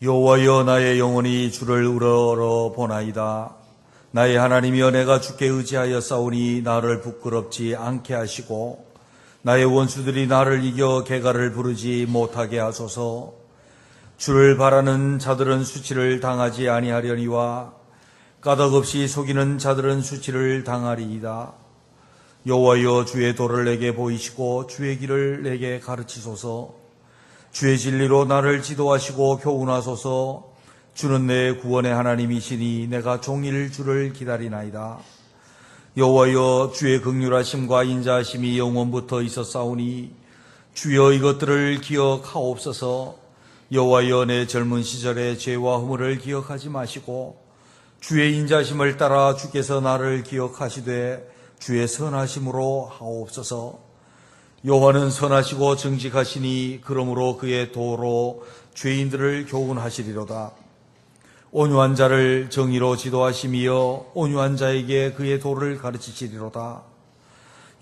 여호와여, 나의 영혼이 주를 우러러 보나이다. 나의 하나님이여, 내가 주께 의지하여 싸우니 나를 부끄럽지 않게 하시고 나의 원수들이 나를 이겨 개가를 부르지 못하게 하소서. 주를 바라는 자들은 수치를 당하지 아니하려니와 까닭없이 속이는 자들은 수치를 당하리이다. 여호와여, 주의 도를 내게 보이시고 주의 길을 내게 가르치소서. 주의 진리로 나를 지도하시고 교훈하소서. 주는 내 구원의 하나님이시니 내가 종일 주를 기다리나이다. 여호와여, 주의 긍휼하심과 인자하심이 영원부터 있었사오니 주여 이것들을 기억하옵소서. 여호와여, 내 젊은 시절의 죄와 허물을 기억하지 마시고 주의 인자하심을 따라 주께서 나를 기억하시되 주의 선하심으로 하옵소서. 여호와는 선하시고 정직하시니 그러므로 그의 도로 죄인들을 교훈하시리로다. 온유한 자를 정의로 지도하시며 온유한 자에게 그의 도를 가르치시리로다.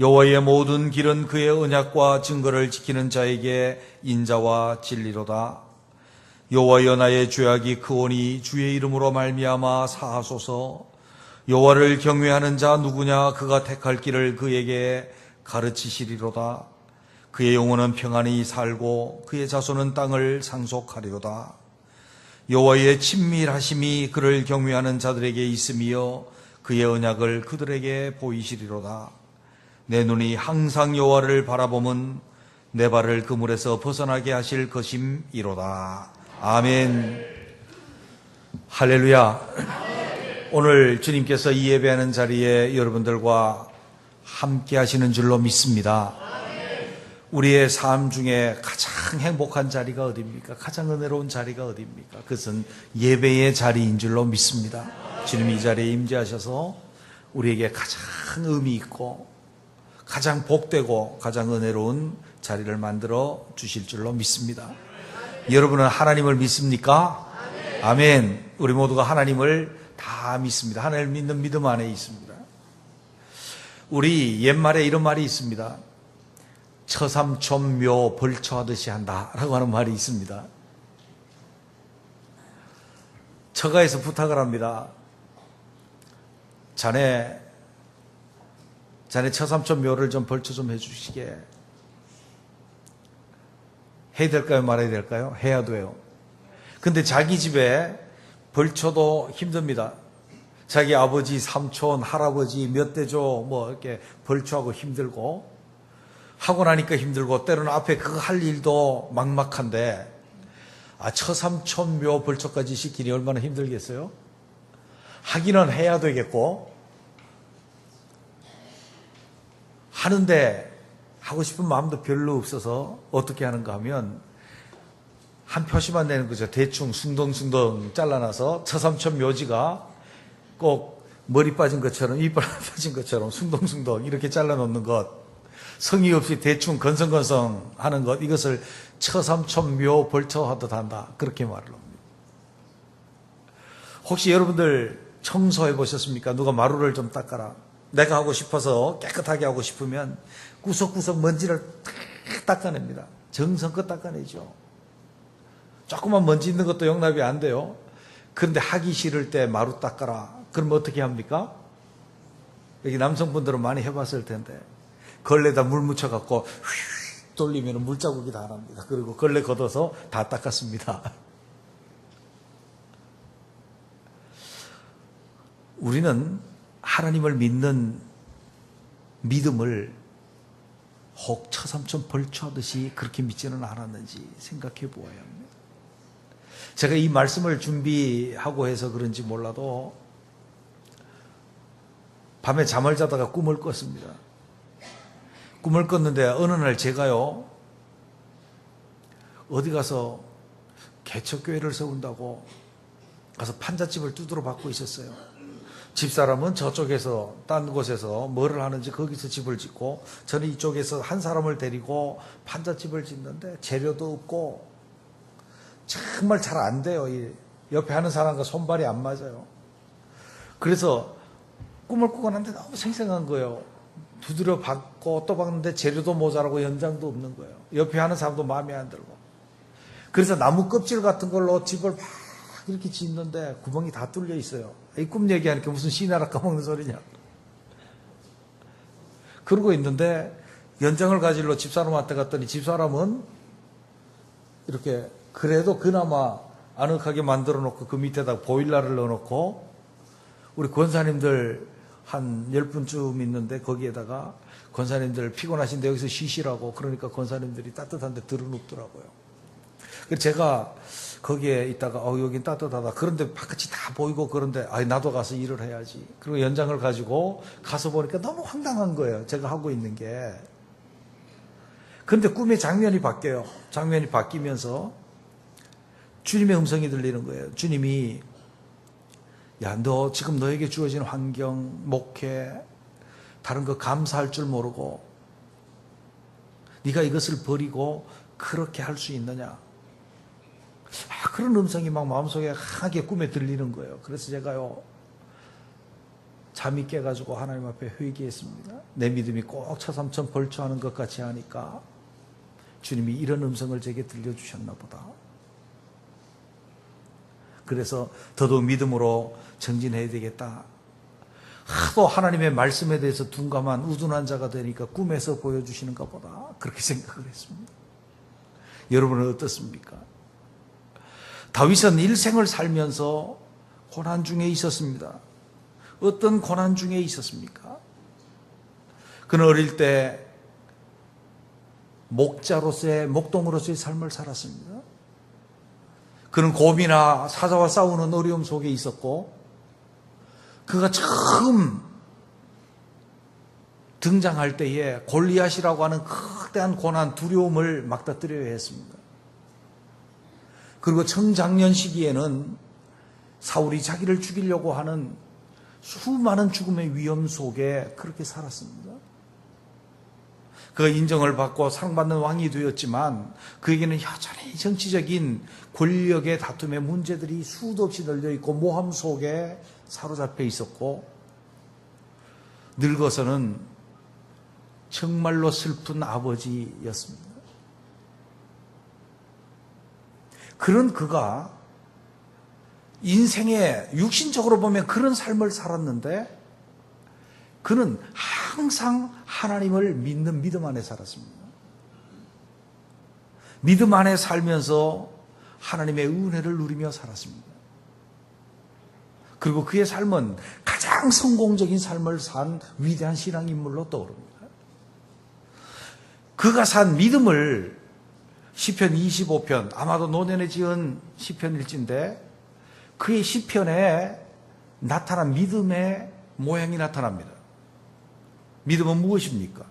여호와의 모든 길은 그의 언약과 증거를 지키는 자에게 인자와 진리로다. 여호와여, 나의 죄악이 크오니 주의 이름으로 말미암아 사하소서. 여호와를 경외하는 자 누구냐? 그가 택할 길을 그에게 가르치시리로다. 그의 영혼은 평안히 살고 그의 자손은 땅을 상속하리로다. 여호와의 친밀하심이 그를 경외하는 자들에게 있으며 그의 언약을 그들에게 보이시리로다. 내 눈이 항상 여호와를 바라보면 내 발을 그물에서 벗어나게 하실 것임이로다. 아멘. 할렐루야. 오늘 주님께서 이 예배하는 자리에 여러분들과 함께 하시는 줄로 믿습니다. 우리의 삶 중에 가장 행복한 자리가 어디입니까? 가장 은혜로운 자리가 어디입니까? 그것은 예배의 자리인 줄로 믿습니다. 주님이 이 자리에 임재하셔서 우리에게 가장 의미 있고 가장 복되고 가장 은혜로운 자리를 만들어 주실 줄로 믿습니다. 여러분은 하나님을 믿습니까? 아멘. 우리 모두가 하나님을 다 믿습니다. 하나님을 믿는 믿음 안에 있습니다. 우리 옛말에 이런 말이 있습니다. 처삼촌묘 벌초하듯이 한다라고 하는 말이 있습니다. 처가에서 부탁을 합니다. 자네 처삼촌묘를 좀 벌초 좀 해주시게. 해야 될까요? 말아야 될까요? 해야 돼요. 근데 자기 집에 벌초도 힘듭니다. 자기 아버지, 삼촌, 할아버지 몇 대죠. 이렇게 벌초하고 힘들고 하고 나니까 힘들고 때로는 앞에 그거 할 일도 막막한데 처삼촌묘 벌초까지 시키니 얼마나 힘들겠어요? 하기는 해야 되겠고 하는데 하고 싶은 마음도 별로 없어서 어떻게 하는가 하면 한 표시만 내는 거죠. 대충 숭덩숭덩 잘라놔서 처삼촌 묘지가 꼭 머리 빠진 것처럼 이빨 빠진 것처럼 숭덩숭덩 이렇게 잘라놓는 것, 성의 없이 대충 건성건성 하는 것, 이것을 처삼촌 묘 벌초하듯 한다, 그렇게 말을 합니다. 혹시 여러분들 청소해 보셨습니까? 누가 마루를 좀 닦아라. 내가 하고 싶어서 깨끗하게 하고 싶으면 구석구석 먼지를 탁 닦아냅니다. 정성껏 닦아내죠. 조금만 먼지 있는 것도 용납이 안 돼요. 그런데 하기 싫을 때 마루 닦아라. 그럼 어떻게 합니까? 여기 남성분들은 많이 해봤을 텐데 걸레에다 물 묻혀갖고 휙 돌리면 물자국이 다 납니다. 그리고 걸레 걷어서 다 닦았습니다. 우리는 하나님을 믿는 믿음을 혹 처삼촌 벌초하듯이 그렇게 믿지는 않았는지 생각해 보아야 합니다. 제가 이 말씀을 준비하고 해서 그런지 몰라도 밤에 잠을 자다가 꿈을 꿨습니다. 꿈을 꿨는데 어느 날 제가요 어디 가서 개척교회를 세운다고 가서 판잣집을 두드려 받고 있었어요. 집사람은 저쪽에서 딴 곳에서 뭐를 하는지 거기서 집을 짓고 저는 이쪽에서 한 사람을 데리고 판잣집을 짓는데 재료도 없고 정말 잘 안 돼요. 옆에 하는 사람과 손발이 안 맞아요. 그래서 꿈을 꾸고 났는데 너무 생생한 거예요. 두드려 받고 또 받는데 재료도 모자라고 연장도 없는 거예요. 옆에 하는 사람도 마음에 안 들고. 그래서 나무 껍질 같은 걸로 집을 막 이렇게 짓는데 구멍이 다 뚫려 있어요. 이 꿈 얘기하니까 무슨 씨나라 까먹는 소리냐. 그러고 있는데 연장을 가지러 집사람한테 갔더니 집사람은 이렇게 그래도 그나마 아늑하게 만들어 놓고 그 밑에다 보일러를 넣어놓고 우리 권사님들 한 10분쯤 있는데 거기에다가 권사님들 피곤하신데 여기서 쉬시라고 그러니까 권사님들이 따뜻한데 들어눕더라고요. 그래서 제가 거기에 있다가 여긴 따뜻하다. 그런데 바깥이 다 보이고 그런데 나도 가서 일을 해야지. 그리고 연장을 가지고 가서 보니까 너무 황당한 거예요. 제가 하고 있는 게. 그런데 꿈의 장면이 바뀌어요. 장면이 바뀌면서 주님의 음성이 들리는 거예요. 주님이 너 지금 너에게 주어진 환경, 목회, 다른 거 감사할 줄 모르고 네가 이것을 버리고 그렇게 할 수 있느냐. 그런 음성이 막 마음속에 강하게 꿈에 들리는 거예요. 그래서 제가요 잠이 깨가지고 하나님 앞에 회개했습니다. 내 믿음이 꼭 차삼천 벌초하는 것 같이 하니까 주님이 이런 음성을 제게 들려주셨나 보다. 그래서 더더욱 믿음으로 정진해야 되겠다. 하도 하나님의 말씀에 대해서 둔감한 우둔한 자가 되니까 꿈에서 보여주시는가 보다. 그렇게 생각을 했습니다. 여러분은 어떻습니까? 다윗은 일생을 살면서 고난 중에 있었습니다. 어떤 고난 중에 있었습니까? 그는 어릴 때 목자로서의, 목동으로서의 삶을 살았습니다. 그는 곰이나 사자와 싸우는 어려움 속에 있었고, 그가 처음 등장할 때에 골리앗이라고 하는 거대한 고난, 두려움을 맞닥뜨려야 했습니다. 그리고 청장년 시기에는 사울이 자기를 죽이려고 하는 수많은 죽음의 위험 속에 그렇게 살았습니다. 그가 인정을 받고 사랑받는 왕이 되었지만 그에게는 여전히 정치적인 권력의 다툼의 문제들이 수도 없이 널려있고 모함 속에 사로잡혀 있었고, 늙어서는 정말로 슬픈 아버지였습니다. 그런 그가 인생에 육신적으로 보면 그런 삶을 살았는데 그는 항상 하나님을 믿는 믿음 안에 살았습니다. 믿음 안에 살면서 하나님의 은혜를 누리며 살았습니다. 그리고 그의 삶은 가장 성공적인 삶을 산 위대한 신앙인물로 떠오릅니다. 그가 산 믿음을 시편 25편, 아마도 노년에 지은 시편일지인데 그의 시편에 나타난 믿음의 모양이 나타납니다. 믿음은 무엇입니까?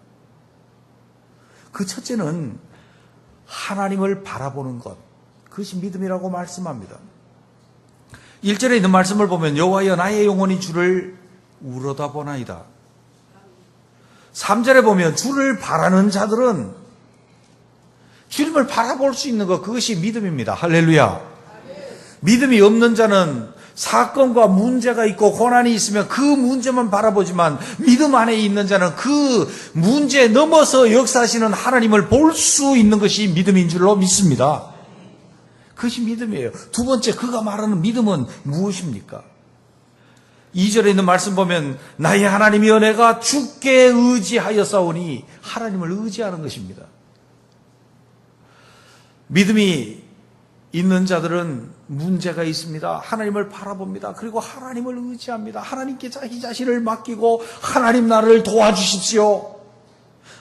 그 첫째는 하나님을 바라보는 것, 그것이 믿음이라고 말씀합니다. 1절에 있는 말씀을 보면 여호와여 나의 영혼이 주를 우러다보나이다. 3절에 보면 주를 바라는 자들은 주님을 바라볼 수 있는 것, 그것이 믿음입니다. 할렐루야. 믿음이 없는 자는 사건과 문제가 있고 고난이 있으면 그 문제만 바라보지만 믿음 안에 있는 자는 그 문제에 넘어서 역사하시는 하나님을 볼 수 있는 것이 믿음인 줄로 믿습니다. 그것이 믿음이에요. 두 번째, 그가 말하는 믿음은 무엇입니까? 2절에 있는 말씀 보면 나의 하나님이여 내가 주께 의지하였사오니, 하나님을 의지하는 것입니다. 믿음이 있는 자들은 문제가 있습니다. 하나님을 바라봅니다. 그리고 하나님을 의지합니다. 하나님께 자기 자신을 맡기고 하나님 나를 도와주십시오.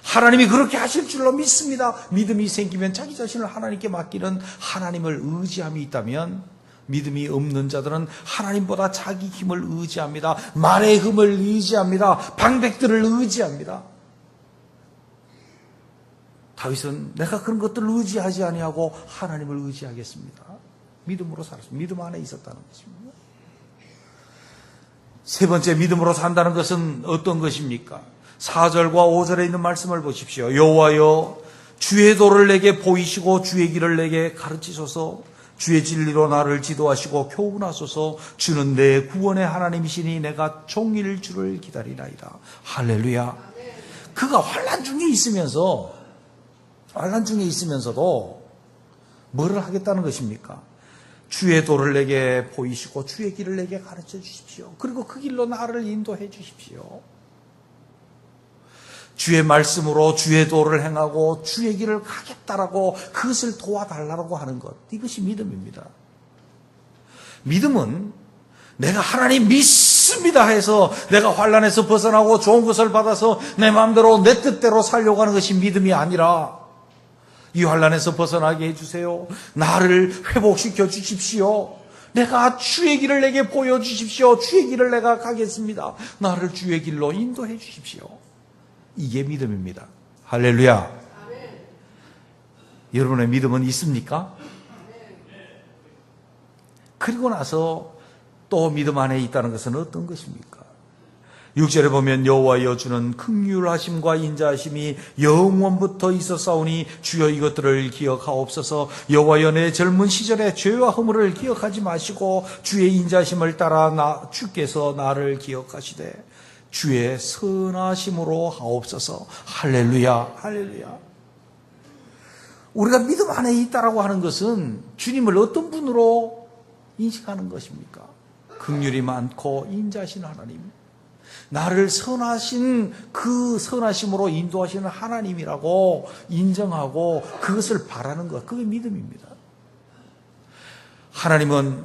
하나님이 그렇게 하실 줄로 믿습니다. 믿음이 생기면 자기 자신을 하나님께 맡기는 하나님을 의지함이 있다면, 믿음이 없는 자들은 하나님보다 자기 힘을 의지합니다. 말의 힘을 의지합니다. 방백들을 의지합니다. 다윗은 내가 그런 것들을 의지하지 아니하고 하나님을 의지하겠습니다. 믿음으로 살았습니다. 믿음 안에 있었다는 것입니다. 세 번째, 믿음으로 산다는 것은 어떤 것입니까? 4절과 5절에 있는 말씀을 보십시오. 여호와여 주의 도를 내게 보이시고 주의 길을 내게 가르치소서. 주의 진리로 나를 지도하시고 교훈하소서. 주는 내 구원의 하나님이시니 내가 종일 주를 기다리나이다. 할렐루야. 그가 환난 중에 있으면서도 뭐를 하겠다는 것입니까? 주의 도를 내게 보이시고 주의 길을 내게 가르쳐 주십시오. 그리고 그 길로 나를 인도해 주십시오. 주의 말씀으로 주의 도를 행하고 주의 길을 가겠다라고 그것을 도와달라고 하는 것, 이것이 믿음입니다. 믿음은 내가 하나님 믿습니다 해서 내가 환난에서 벗어나고 좋은 것을 받아서 내 마음대로 내 뜻대로 살려고 하는 것이 믿음이 아니라, 이 환난에서 벗어나게 해주세요. 나를 회복시켜 주십시오. 내가 주의 길을 내게 보여주십시오. 주의 길을 내가 가겠습니다. 나를 주의 길로 인도해 주십시오. 이게 믿음입니다. 할렐루야. 여러분의 믿음은 있습니까? 그리고 나서 또 믿음 안에 있다는 것은 어떤 것입니까? 6절에 보면 여호와여 주는 긍휼하심과 인자하심이 영원부터 있었사오니 주여 이것들을 기억하옵소서. 여호와여 내 젊은 시절에 죄와 허물을 기억하지 마시고 주의 인자하심을 따라 주께서 나를 기억하시되 주의 선하심으로 하옵소서. 할렐루야, 할렐루야. 우리가 믿음 안에 있다라고 하는 것은 주님을 어떤 분으로 인식하는 것입니까? 긍휼이 많고 인자하신 하나님, 나를 선하신 그 선하심으로 인도하시는 하나님이라고 인정하고 그것을 바라는 것, 그게 믿음입니다. 하나님은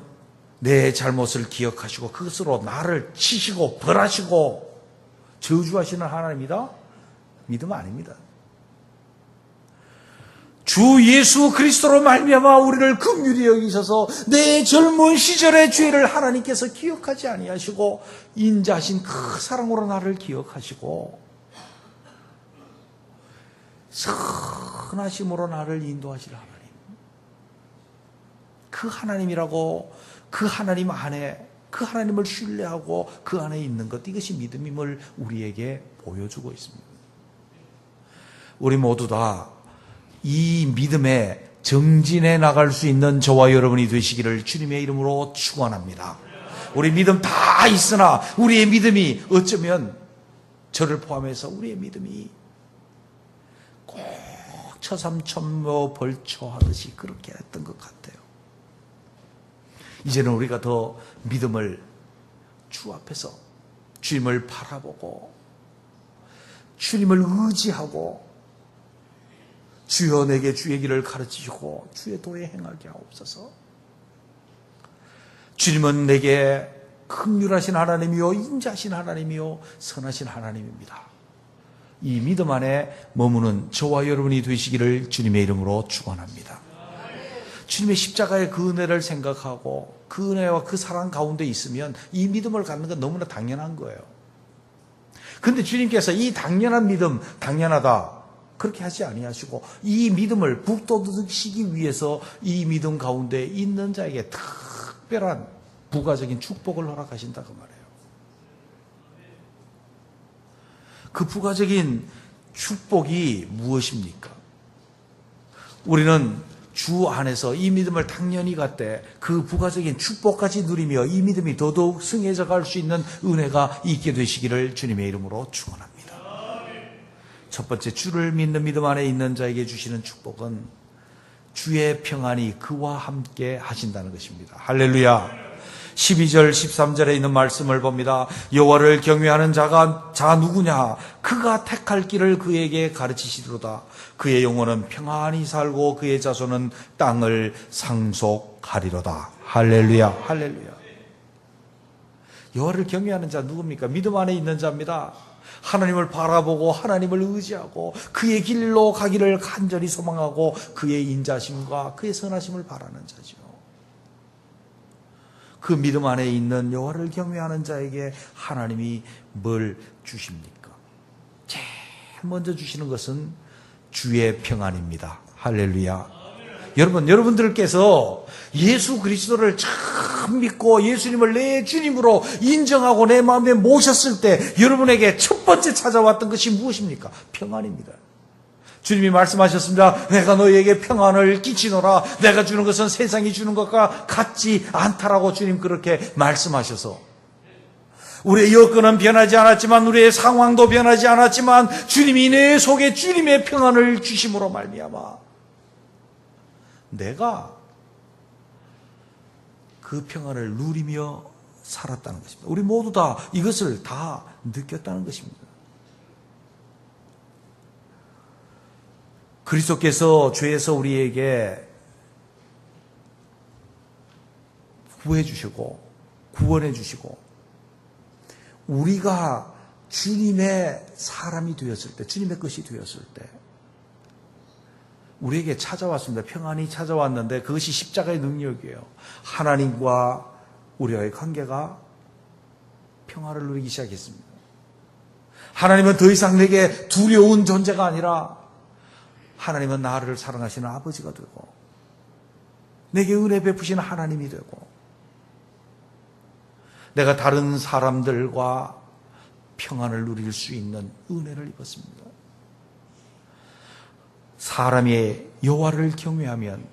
내 잘못을 기억하시고 그것으로 나를 치시고 벌하시고 저주하시는 하나님이다? 믿음 아닙니다. 주 예수 그리스도로 말미암아 우리를 긍휼히 여기셔서 내 젊은 시절의 죄를 하나님께서 기억하지 아니하시고 인자하신 그 사랑으로 나를 기억하시고 선하심으로 나를 인도하실 하나님, 그 하나님이라고, 그 하나님 안에, 그 하나님을 신뢰하고 그 안에 있는 것, 이것이 믿음임을 우리에게 보여주고 있습니다. 우리 모두 다 이 믿음에 정진해 나갈 수 있는 저와 여러분이 되시기를 주님의 이름으로 축원합니다. 우리 믿음 다 있으나 우리의 믿음이 어쩌면 저를 포함해서 우리의 믿음이 꼭 처삼천모 벌초하듯이 그렇게 했던 것 같아요. 이제는 우리가 더 믿음을 주 앞에서 주님을 바라보고 주님을 의지하고 주여 내게 주의 길을 가르치시고 주의 도에 행하게 하옵소서. 주님은 내게 긍휼하신 하나님이요 인자하신 하나님이요 선하신 하나님입니다. 이 믿음 안에 머무는 저와 여러분이 되시기를 주님의 이름으로 축원합니다. 주님의 십자가의 그 은혜를 생각하고 그 은혜와 그 사랑 가운데 있으면 이 믿음을 갖는 건 너무나 당연한 거예요. 그런데 주님께서 이 당연한 믿음, 당연하다 그렇게 하지 아니하시고 이 믿음을 북돋우시기 위해서 이 믿음 가운데 있는 자에게 특별한 부가적인 축복을 허락하신다 그 말이에요. 그 부가적인 축복이 무엇입니까? 우리는 주 안에서 이 믿음을 당연히 갖되 그 부가적인 축복까지 누리며 이 믿음이 더더욱 승해져 갈 수 있는 은혜가 있게 되시기를 주님의 이름으로 축원합니다. 첫 번째, 주를 믿는 믿음 안에 있는 자에게 주시는 축복은 주의 평안이 그와 함께 하신다는 것입니다. 할렐루야. 12절 13절에 있는 말씀을 봅니다. 여호와를 경외하는 자가 누구냐? 그가 택할 길을 그에게 가르치시리로다. 그의 영혼은 평안히 살고 그의 자손은 땅을 상속하리로다. 할렐루야, 할렐루야. 여호와를 경외하는 자 누굽니까? 믿음 안에 있는 자입니다. 하나님을 바라보고 하나님을 의지하고 그의 길로 가기를 간절히 소망하고 그의 인자심과 그의 선하심을 바라는 자죠. 그 믿음 안에 있는 여호와를 경외하는 자에게 하나님이 뭘 주십니까? 제일 먼저 주시는 것은 주의 평안입니다. 할렐루야. 여러분들께서 예수 그리스도를 참 믿고 예수님을 내 주님으로 인정하고 내 마음에 모셨을 때 여러분에게 첫 번째 찾아왔던 것이 무엇입니까? 평안입니다. 주님이 말씀하셨습니다. 내가 너희에게 평안을 끼치노라. 내가 주는 것은 세상이 주는 것과 같지 않다라고 주님 그렇게 말씀하셔서 우리의 여건은 변하지 않았지만 우리의 상황도 변하지 않았지만 주님이 내 속에 주님의 평안을 주심으로 말미암아 내가 그 평안을 누리며 살았다는 것입니다. 우리 모두 다 이것을 다 느꼈다는 것입니다. 그리스도께서 죄에서 우리에게 구해 주시고 구원해 주시고 우리가 주님의 사람이 되었을 때, 주님의 것이 되었을 때 우리에게 찾아왔습니다. 평안이 찾아왔는데 그것이 십자가의 능력이에요. 하나님과 우리와의 관계가 평화를 누리기 시작했습니다. 하나님은 더 이상 내게 두려운 존재가 아니라 하나님은 나를 사랑하시는 아버지가 되고 내게 은혜 베푸시는 하나님이 되고 내가 다른 사람들과 평안을 누릴 수 있는 은혜를 입었습니다. 사람이 여호와를 경외하면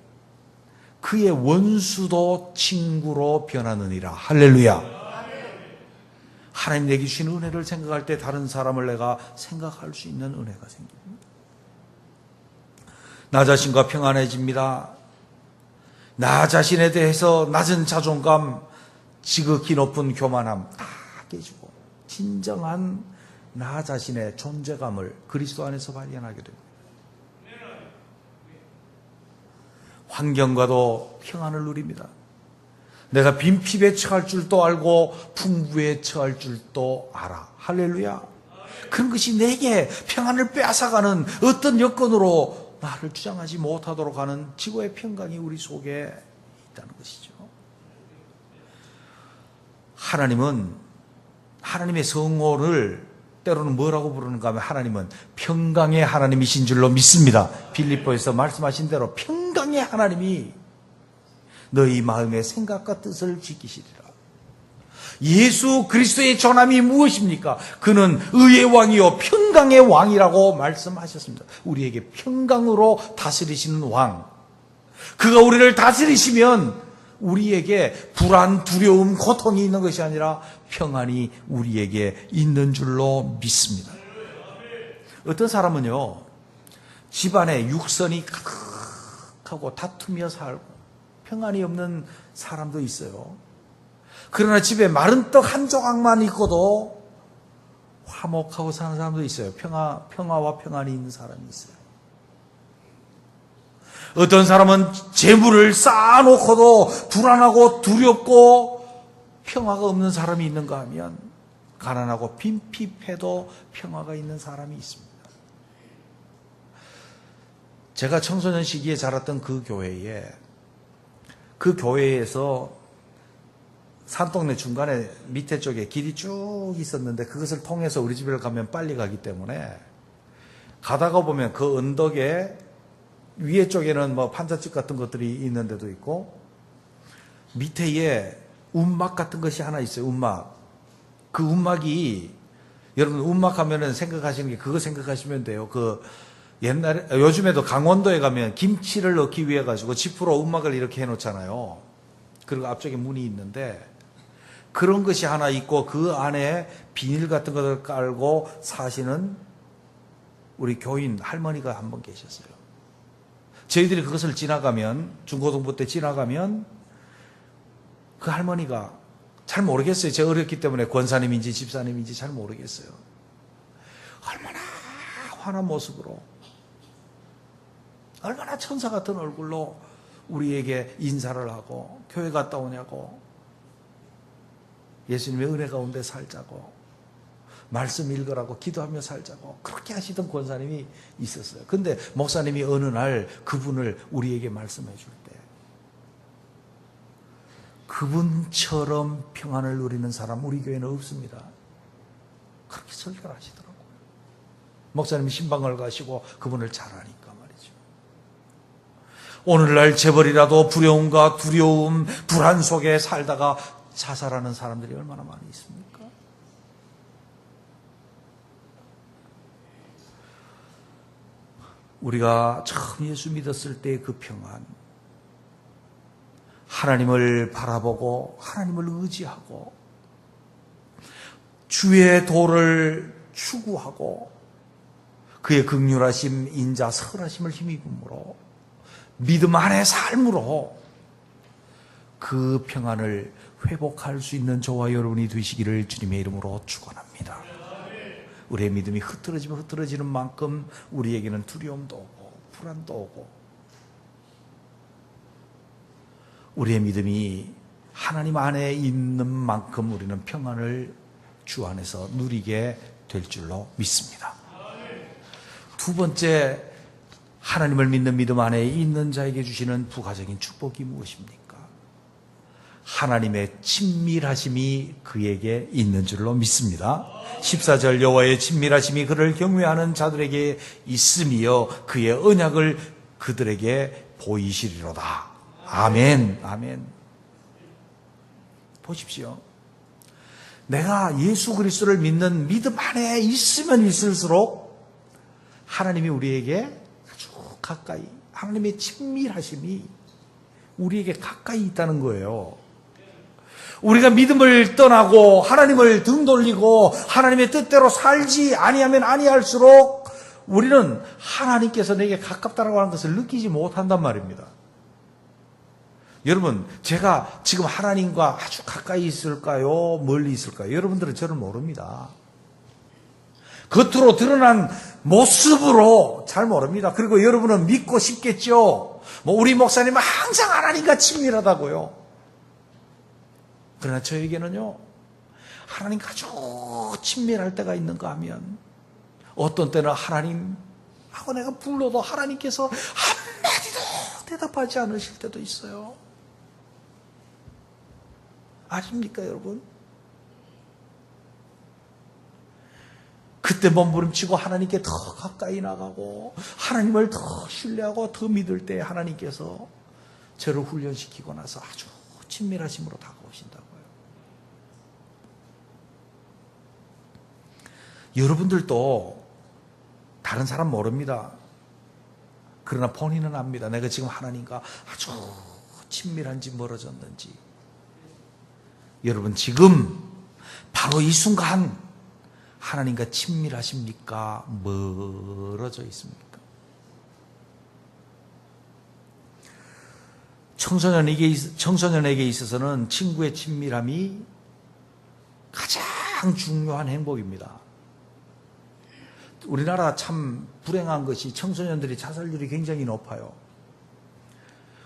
그의 원수도 친구로 변하느니라. 할렐루야. 하나님 내게 주신 은혜를 생각할 때 다른 사람을 내가 생각할 수 있는 은혜가 생깁니다. 나 자신과 평안해집니다. 나 자신에 대해서 낮은 자존감, 지극히 높은 교만함 다 깨지고 진정한 나 자신의 존재감을 그리스도 안에서 발견하게 됩니다. 환경과도 평안을 누립니다. 내가 빈핍에 처할 줄도 알고 풍부에 처할 줄도 알아. 할렐루야. 그런 것이 내게 평안을 빼앗아가는 어떤 여건으로 나를 주장하지 못하도록 하는 지고의 평강이 우리 속에 있다는 것이죠. 하나님은 하나님의 성호를 때로는 뭐라고 부르는가 하면 하나님은 평강의 하나님이신 줄로 믿습니다. 빌립보에서 말씀하신 대로 평강의 하나님이 너희 마음의 생각과 뜻을 지키시리라. 예수 그리스도의 전함이 무엇입니까? 그는 의의 왕이요 평강의 왕이라고 말씀하셨습니다. 우리에게 평강으로 다스리시는 왕. 그가 우리를 다스리시면 우리에게 불안, 두려움, 고통이 있는 것이 아니라 평안이 우리에게 있는 줄로 믿습니다. 어떤 사람은요, 집안에 육선이 가득하고 다투며 살고 평안이 없는 사람도 있어요. 그러나 집에 마른 떡 한 조각만 있고도 화목하고 사는 사람도 있어요. 평화와 평안이 있는 사람이 있어요. 어떤 사람은 재물을 쌓아놓고도 불안하고 두렵고 평화가 없는 사람이 있는가 하면 가난하고 빈핍해도 평화가 있는 사람이 있습니다. 제가 청소년 시기에 자랐던 그 교회에서 산동네 중간에 밑에 쪽에 길이 쭉 있었는데 그것을 통해서 우리 집에 가면 빨리 가기 때문에 가다가 보면 그 언덕에 위에 쪽에는 뭐 판잣집 같은 것들이 있는 데도 있고 밑에에 움막 같은 것이 하나 있어요. 움막. 그 움막이 여러분 움막 하면은 생각하시는 게 그거 생각하시면 돼요. 그 옛날에 요즘에도 강원도에 가면 김치를 넣기 위해 가지고 지프로 움막을 이렇게 해 놓잖아요. 그리고 앞쪽에 문이 있는데 그런 것이 하나 있고 그 안에 비닐 같은 것을 깔고 사시는 우리 교인 할머니가 한 분 계셨어요. 저희들이 그것을 지나가면 중고등부 때 지나가면 그 할머니가 잘 모르겠어요. 제가 어렸기 때문에 권사님인지 집사님인지 잘 모르겠어요. 얼마나 환한 모습으로 얼마나 천사 같은 얼굴로 우리에게 인사를 하고 교회 갔다 오냐고 예수님의 은혜 가운데 살자고 말씀 읽으라고 기도하며 살자고 그렇게 하시던 권사님이 있었어요. 근데 목사님이 어느 날 그분을 우리에게 말씀해 줄 때 그분처럼 평안을 누리는 사람 우리 교회는 없습니다. 그렇게 설교를 하시더라고요. 목사님이 신방을 가시고 그분을 잘 아니까 말이죠. 오늘날 재벌이라도 두려움과 두려움, 불안 속에 살다가 자살하는 사람들이 얼마나 많이 있습니까? 우리가 처음 예수 믿었을 때의 그 평안, 하나님을 바라보고 하나님을 의지하고 주의 도를 추구하고 그의 긍휼하심, 인자, 선하심을 힘입음으로 믿음 안의 삶으로 그 평안을 회복할 수 있는 저와 여러분이 되시기를 주님의 이름으로 축원합니다. 우리의 믿음이 흐트러지면 흐트러지는 만큼 우리에게는 두려움도 오고 불안도 오고, 우리의 믿음이 하나님 안에 있는 만큼 우리는 평안을 주 안에서 누리게 될 줄로 믿습니다. 두 번째, 하나님을 믿는 믿음 안에 있는 자에게 주시는 부가적인 축복이 무엇입니까? 하나님의 친밀하심이 그에게 있는 줄로 믿습니다. 14절, 여호와의 친밀하심이 그를 경외하는 자들에게 있으며 그의 언약을 그들에게 보이시리로다. 아멘. 아멘. 보십시오. 내가 예수 그리스도를 믿는 믿음 안에 있으면 있을수록 하나님이 우리에게 아주 가까이, 하나님의 친밀하심이 우리에게 가까이 있다는 거예요. 우리가 믿음을 떠나고 하나님을 등 돌리고 하나님의 뜻대로 살지 아니하면 아니할수록 우리는 하나님께서 내게 가깝다라고 하는 것을 느끼지 못한단 말입니다. 여러분, 제가 지금 하나님과 아주 가까이 있을까요? 멀리 있을까요? 여러분들은 저를 모릅니다. 겉으로 드러난 모습으로 잘 모릅니다. 그리고 여러분은 믿고 싶겠죠. 우리 목사님은 항상 하나님과 친밀하다고요. 그러나 저에게는요, 하나님과 아주 친밀할 때가 있는가 하면, 어떤 때는 하나님하고 내가 불러도 하나님께서 한마디도 대답하지 않으실 때도 있어요. 아십니까, 여러분? 그때 몸부림치고 하나님께 더 가까이 나가고 하나님을 더 신뢰하고 더 믿을 때 하나님께서 저를 훈련시키고 나서 아주 친밀하심으로 다가오신다고요. 여러분들도 다른 사람 모릅니다. 그러나 본인은 압니다. 내가 지금 하나님과 아주 친밀한지 멀어졌는지. 여러분, 지금 바로 이 순간 하나님과 친밀하십니까? 멀어져 있습니까? 청소년에게 있어서는 친구의 친밀함이 가장 중요한 행복입니다. 우리나라 참 불행한 것이 청소년들이 자살률이 굉장히 높아요.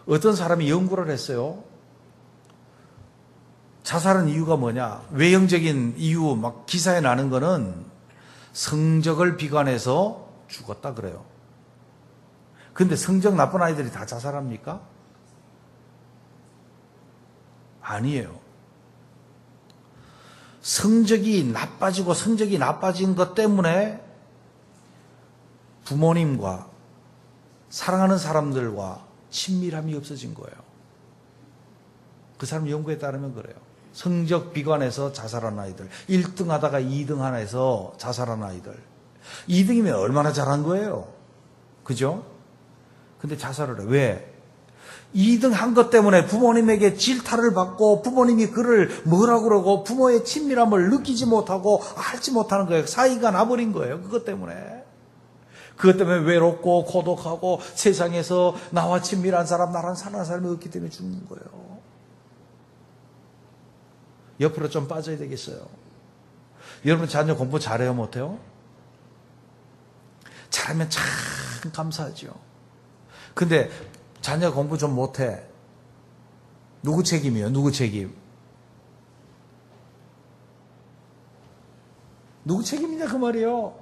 어떤 사람이 연구를 했어요. 자살한 이유가 뭐냐? 외형적인 이유 막 기사에 나는 거는 성적을 비관해서 죽었다 그래요. 근데 성적 나쁜 아이들이 다 자살합니까? 아니에요. 성적이 나빠진 것 때문에 부모님과 사랑하는 사람들과 친밀함이 없어진 거예요. 그 사람 연구에 따르면 그래요. 성적 비관해서 자살한 아이들, 1등 하다가 2등 하나에서 자살한 아이들. 2등이면 얼마나 잘한 거예요. 그죠? 근데 자살을 해. 왜? 2등 한 것 때문에 부모님에게 질타를 받고 부모님이 그를 뭐라고 그러고 부모의 친밀함을 느끼지 못하고 알지 못하는 거예요. 사이가 나버린 거예요. 그것 때문에. 그것 때문에 외롭고 고독하고 세상에서 나와 친밀한 사람, 나랑 사랑하는 사람이 없기 때문에 죽는 거예요. 옆으로 좀 빠져야 되겠어요. 여러분 자녀 공부 잘해요, 못해요? 잘하면 참 감사하죠. 근데 자녀 공부 좀 못해. 누구 책임이에요? 누구 책임? 누구 책임이냐 그 말이에요.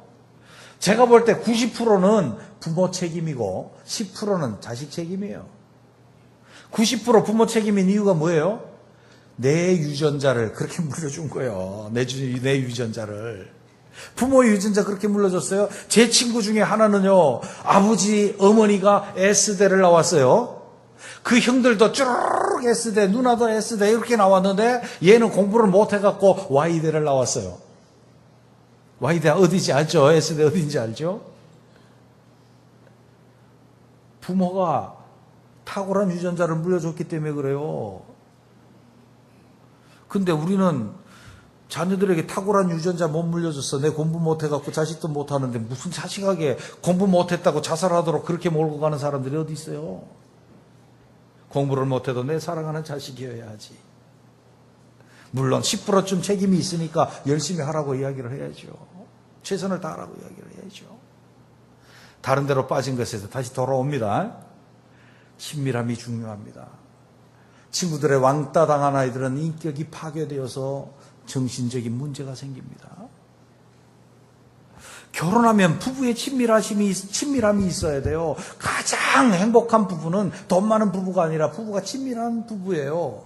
제가 볼 때 90%는 부모 책임이고 10%는 자식 책임이에요. 90% 부모 책임인 이유가 뭐예요? 내 유전자를 그렇게 물려준 거예요. 내 유전자를. 부모의 유전자 그렇게 물려줬어요. 제 친구 중에 하나는요, 아버지, 어머니가 S대를 나왔어요. 그 형들도 쭈르륵 S대, 누나도 S대 이렇게 나왔는데 얘는 공부를 못해갖고 Y대를 나왔어요. Y대 어디지 알죠? S대 어딘지 알죠? 부모가 탁월한 유전자를 물려줬기 때문에 그래요. 근데 우리는 자녀들에게 탁월한 유전자 못 물려줬어. 내 공부 못해갖고 자식도 못하는데 무슨 자식에게 공부 못했다고 자살하도록 그렇게 몰고 가는 사람들이 어디 있어요? 공부를 못해도 내 사랑하는 자식이어야 하지. 물론 10%쯤 책임이 있으니까 열심히 하라고 이야기를 해야죠. 최선을 다하라고 이야기를 해야죠. 다른 데로 빠진 것에서 다시 돌아옵니다. 친밀함이 중요합니다. 친구들의 왕따 당한 아이들은 인격이 파괴되어서 정신적인 문제가 생깁니다. 결혼하면 부부의 친밀함이 있어야 돼요. 가장 행복한 부부는 돈 많은 부부가 아니라 부부가 친밀한 부부예요.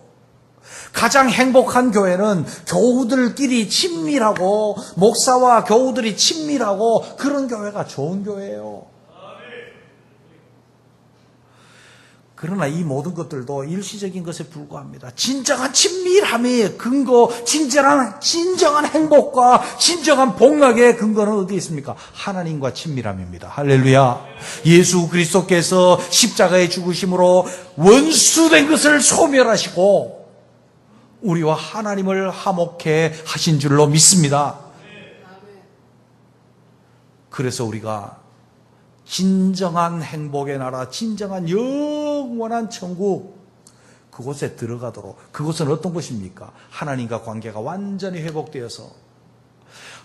가장 행복한 교회는 교우들끼리 친밀하고 목사와 교우들이 친밀하고 그런 교회가 좋은 교회예요. 그러나 이 모든 것들도 일시적인 것에 불과합니다. 진정한 친밀함의 근거, 진정한 행복과 진정한 복락의 근거는 어디에 있습니까? 하나님과 친밀함입니다. 할렐루야. 예수 그리스도께서 십자가의 죽으심으로 원수된 것을 소멸하시고 우리와 하나님을 화목해 하신 줄로 믿습니다. 그래서 우리가 진정한 행복의 나라, 진정한 영원한 천국, 그곳에 들어가도록, 그곳은 어떤 곳입니까? 하나님과 관계가 완전히 회복되어서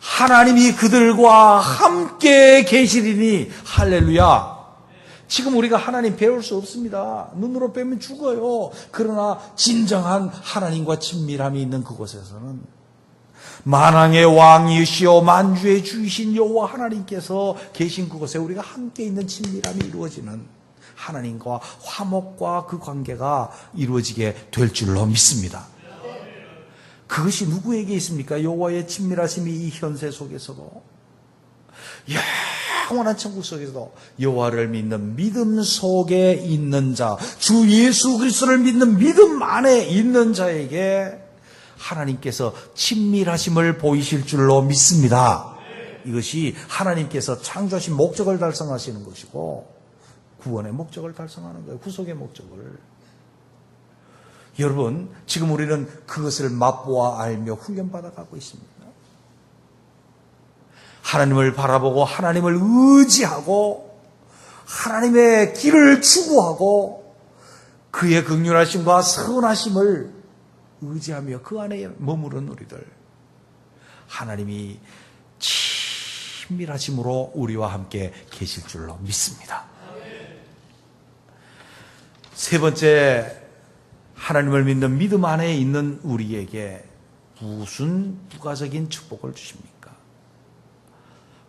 하나님이 그들과 함께 계시리니, 할렐루야. 지금 우리가 하나님 배울 수 없습니다. 눈으로 빼면 죽어요. 그러나 진정한 하나님과 친밀함이 있는 그곳에서는 만왕의 왕이시오 만주의 주이신 여호와 하나님께서 계신 그곳에 우리가 함께 있는 친밀함이 이루어지는 하나님과 화목과 그 관계가 이루어지게 될 줄로 믿습니다. 그것이 누구에게 있습니까? 여호와의 친밀하심이 이 현세 속에서도, 영원한 천국 속에서도 여호와를 믿는 믿음 속에 있는 자, 주 예수 그리스도를 믿는 믿음 안에 있는 자에게 하나님께서 친밀하심을 보이실 줄로 믿습니다. 이것이 하나님께서 창조하신 목적을 달성하시는 것이고 구원의 목적을 달성하는 거예요. 구속의 목적을. 여러분, 지금 우리는 그것을 맛보아 알며 훈련받아가고 있습니다. 하나님을 바라보고 하나님을 의지하고 하나님의 길을 추구하고 그의 긍휼하심과 선하심을 의지하며 그 안에 머무른 우리들, 하나님이 친밀하심으로 우리와 함께 계실 줄로 믿습니다. 세 번째, 하나님을 믿는 믿음 안에 있는 우리에게 무슨 부가적인 축복을 주십니까?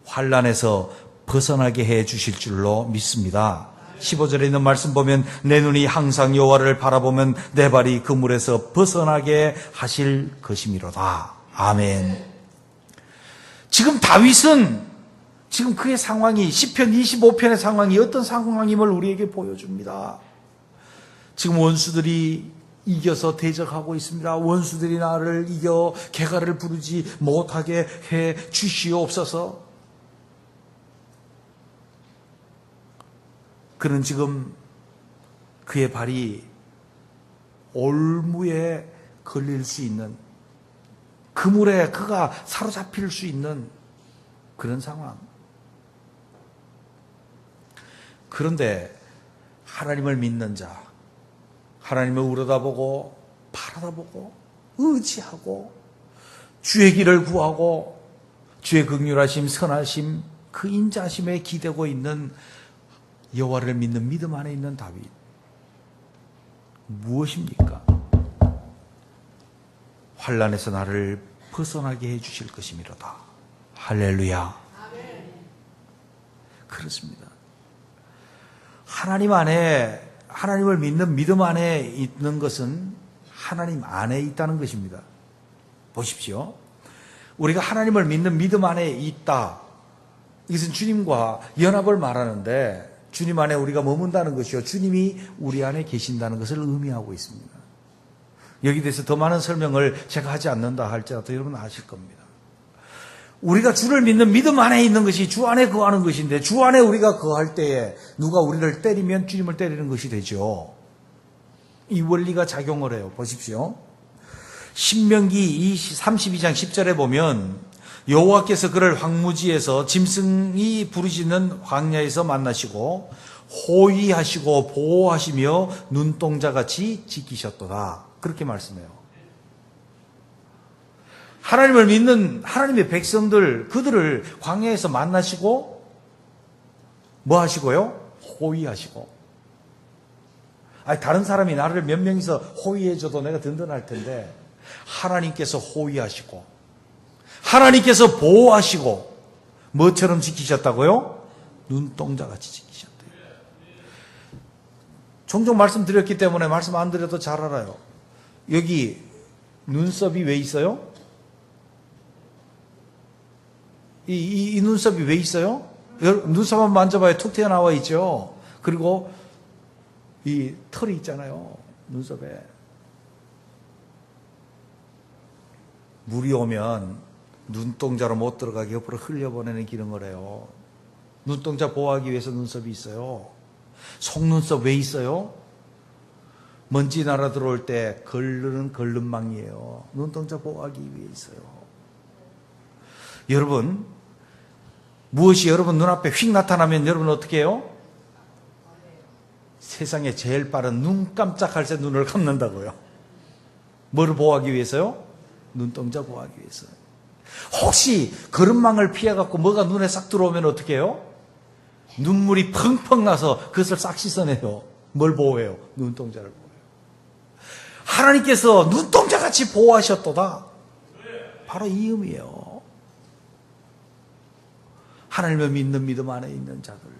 환난에서 벗어나게 해 주실 줄로 믿습니다. 15절에 있는 말씀 보면 내 눈이 항상 여호와를 바라보면 내 발이 그 물에서 벗어나게 하실 것이미로다. 아멘. 지금 다윗은 지금 그의 상황이 시편 25편의 상황이 어떤 상황임을 우리에게 보여줍니다. 지금 원수들이 이겨서 대적하고 있습니다. 원수들이 나를 이겨 개가를 부르지 못하게 해 주시옵소서. 그는 지금 그의 발이 올무에 걸릴 수 있는, 그물에 그가 사로잡힐 수 있는 그런 상황. 그런데 하나님을 믿는 자, 하나님을 우러다보고 바라다보고 의지하고 주의 길을 구하고 주의 긍휼하심, 선하심, 그 인자심에 기대고 있는 여호와를 믿는 믿음 안에 있는 다윗, 무엇입니까? 환난에서 나를 벗어나게 해주실 것이미로다. 할렐루야. 그렇습니다. 하나님 안에, 하나님을 믿는 믿음 안에 있는 것은 하나님 안에 있다는 것입니다. 보십시오. 우리가 하나님을 믿는 믿음 안에 있다, 이것은 주님과 연합을 말하는데 주님 안에 우리가 머문다는 것이요, 주님이 우리 안에 계신다는 것을 의미하고 있습니다. 여기 대해서 더 많은 설명을 제가 하지 않는다 할지라도 여러분 아실 겁니다. 우리가 주를 믿는 믿음 안에 있는 것이 주 안에 거하는 것인데, 주 안에 우리가 거할 때에 누가 우리를 때리면 주님을 때리는 것이 되죠. 이 원리가 작용을 해요. 보십시오. 신명기 32장 10절에 보면 여호와께서 그를 황무지에서 짐승이 부르짖는 광야에서 만나시고 호위하시고 보호하시며 눈동자같이 지키셨도다. 그렇게 말씀해요. 하나님을 믿는 하나님의 백성들, 그들을 광야에서 만나시고 뭐 하시고요? 호위하시고. 아니, 다른 사람이 나를 몇 명이서 호위해줘도 내가 든든할 텐데 하나님께서 호위하시고 하나님께서 보호하시고 뭐처럼 지키셨다고요? 눈동자같이 지키셨대요. 종종 말씀드렸기 때문에 말씀 안 드려도 잘 알아요. 여기 눈썹이 왜 있어요? 이 눈썹이 왜 있어요? 눈썹 한번 만져봐요. 툭 튀어나와 있죠. 그리고 이 털이 있잖아요. 눈썹에. 물이 오면 눈동자로 못 들어가게 옆으로 흘려보내는 기능을 해요. 눈동자 보호하기 위해서 눈썹이 있어요. 속눈썹 왜 있어요? 먼지 날아 들어올 때 걸르는 걸름망이에요. 눈동자 보호하기 위해 있어요. 여러분, 무엇이 여러분 눈앞에 휙 나타나면 여러분 어떻게 해요? 세상에 제일 빠른 눈 깜짝할 새 눈을 감는다고요. 뭐를 보호하기 위해서요? 눈동자 보호하기 위해서. 혹시 걸음망을 피해갖고 뭐가 눈에 싹 들어오면 어떻게 해요? 눈물이 펑펑 나서 그것을 싹 씻어내요. 뭘 보호해요? 눈동자를 보호해요. 하나님께서 눈동자같이 보호하셨도다. 바로 이 의미예요. 하나님을 믿는 믿음 안에 있는 자들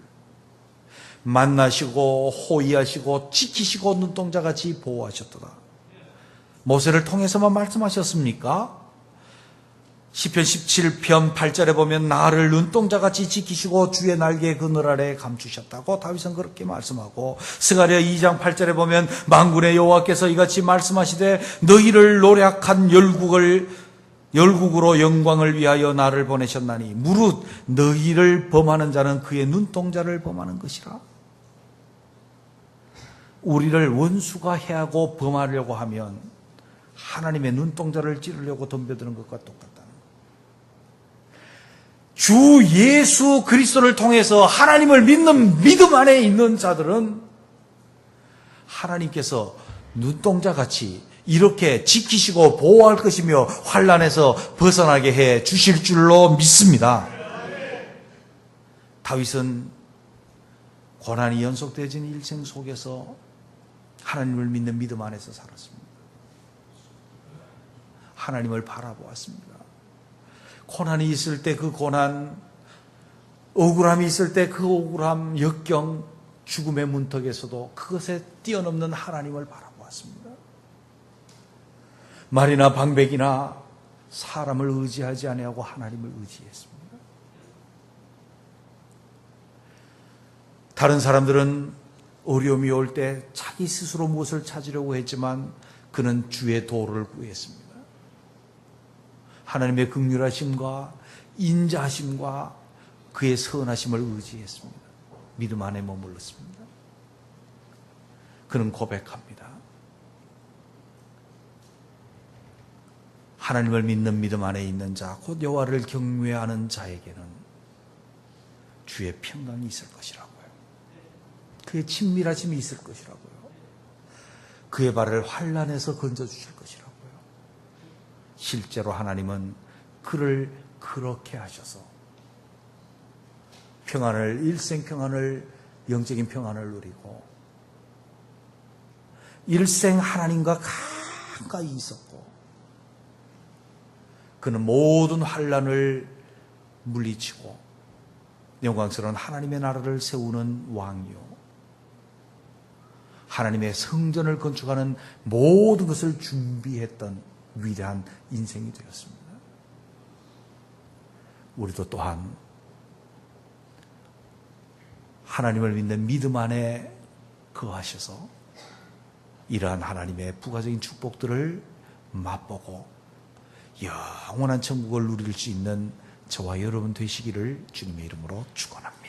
만나시고 호위하시고 지키시고 눈동자같이 보호하셨도다. 모세를 통해서만 말씀하셨습니까? 시편 17편 8절에 보면 나를 눈동자같이 지키시고 주의 날개 그늘 아래 감추셨다고 다윗은 그렇게 말씀하고, 스가랴 2장 8절에 보면 만군의 여호와께서 이같이 말씀하시되 너희를 노략한 열국으로 영광을 위하여 나를 보내셨나니 무릇 너희를 범하는 자는 그의 눈동자를 범하는 것이라. 우리를 원수가 해하고 범하려고 하면 하나님의 눈동자를 찌르려고 덤벼드는 것과 똑같다는 것. 주 예수 그리스도를 통해서 하나님을 믿는 믿음 안에 있는 자들은 하나님께서 눈동자같이 이렇게 지키시고 보호할 것이며 환난에서 벗어나게 해 주실 줄로 믿습니다. 다윗은 고난이 연속되어진 일생 속에서 하나님을 믿는 믿음 안에서 살았습니다. 하나님을 바라보았습니다. 고난이 있을 때 그 고난, 억울함이 있을 때 그 억울함, 역경, 죽음의 문턱에서도 그것에 뛰어넘는 하나님을 바라보았습니다. 말이나 방백이나 사람을 의지하지 아니하고 하나님을 의지했습니다. 다른 사람들은 어려움이 올 때 자기 스스로 무엇을 찾으려고 했지만 그는 주의 도를 구했습니다. 하나님의 긍휼하심과 인자하심과 그의 선하심을 의지했습니다. 믿음 안에 머물렀습니다. 그는 고백합니다. 하나님을 믿는 믿음 안에 있는 자, 곧 여호와를 경외하는 자에게는 주의 평강이 있을 것이라고요. 그의 친밀하심이 있을 것이라고요. 그의 발을 환난에서 건져주실 것이라고요. 실제로 하나님은 그를 그렇게 하셔서 평안을, 일생 평안을, 영적인 평안을 누리고 일생 하나님과 가까이 있었고, 그는 모든 환난을 물리치고 영광스러운 하나님의 나라를 세우는 왕이요, 하나님의 성전을 건축하는 모든 것을 준비했던 위대한 인생이 되었습니다. 우리도 또한 하나님을 믿는 믿음 안에 거하셔서 이러한 하나님의 부가적인 축복들을 맛보고 영원한 천국을 누릴 수 있는 저와 여러분 되시기를 주님의 이름으로 축원합니다.